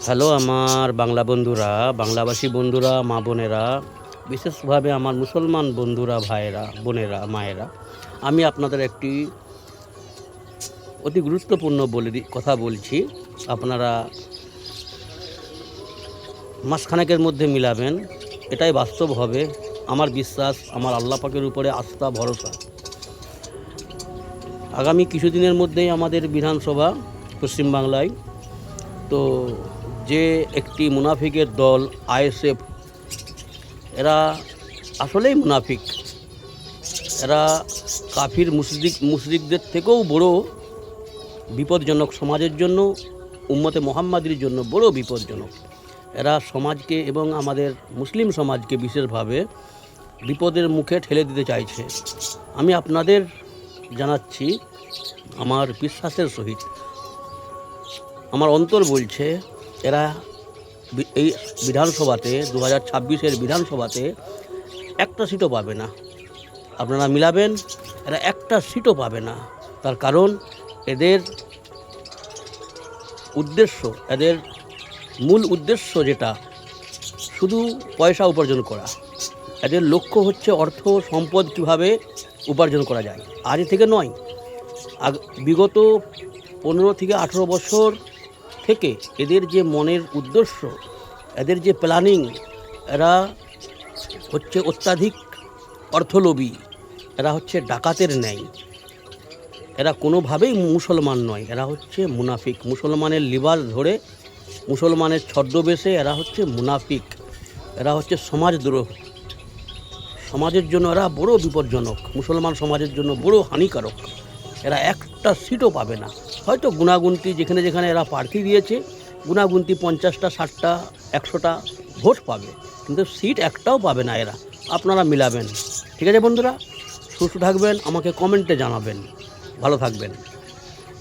Hello আমার বাংলা বন্ধুরা, বাংলাভাষী বন্ধুরা, মা বোনেরা, বিশেষভাবে আমার মুসলমান বন্ধুরা, ভাইয়েরা, বোনেরা, মায়েরা, আমি আপনাদের একটি অতি গুরুত্বপূর্ণ কথা বলছি। আপনারা মাসখানেকের মধ্যে মিলাবেন, এটাই বাস্তব হবে। আমার বিশ্বাস, আমার আল্লাহ পাকের উপরে আস্থা, ভরসা। আগামী কিছুদিনের মধ্যেই আমাদের বিধানসভা পশ্চিমবাংলায়। তো যে একটি মুনাফিকের দল আইএসএফ, এরা আসলেই মুনাফিক। এরা কাফির মুশরিকদের থেকেও বড় বিপজ্জনক, সমাজের জন্য, উম্মতে মুহাম্মাদির জন্য বড় বিপজ্জনক। এরা সমাজকে এবং আমাদের মুসলিম সমাজকে বিশেষভাবে বিপদের মুখে ঠেলে দিতে চাইছে। আমি আপনাদের জানাচ্ছি, আমার বিশ্বাসের সহিত আমার অন্তর বলছে, এরা এই বিধানসভাতে 2026-এর বিধানসভাতে একটা সিটও পাবে না। আপনারা মিলাবেন, এরা একটা সিটও পাবে না। তার কারণ এদের উদ্দেশ্য, এদের মূল উদ্দেশ্য যেটা, শুধু পয়সা উপার্জন করা। এদের লক্ষ্য হচ্ছে অর্থ সম্পদ কীভাবে উপার্জন করা যায়। আজ থেকে নয়, বিগত 15 থেকে 18 বছর থেকে এদের যে মনের উদ্দেশ্য, এদের যে প্ল্যানিং, এরা হচ্ছে অত্যাধিক অর্থলোভী, এরা হচ্ছে ডাকাতের ন্যায়। এরা কোনোভাবেই মুসলমান নয়, এরা হচ্ছে মুনাফিক। মুসলমানের লিবাস ধরে, মুসলমানের ছদ্মবেশে এরা হচ্ছে মুনাফিক। এরা হচ্ছে সমাজদ্রোহ। সমাজের জন্য এরা বড় বিপজ্জনক, মুসলমান সমাজের জন্য বড় হানিকারক। এরা একটা সিটও পাবে না। হয়তো গুণাগুনতি যেখানে যেখানে এরা প্রার্থী দিয়েছে, গুণাগুনতি 50টা, 60টা, 100টা ভোট পাবে, কিন্তু সিট একটাও পাবে না এরা। আপনারা মিলাবেন। ঠিক আছে বন্ধুরা, সুস্থ থাকবেন, আমাকে কমেন্টে জানাবেন। ভালো থাকবেন।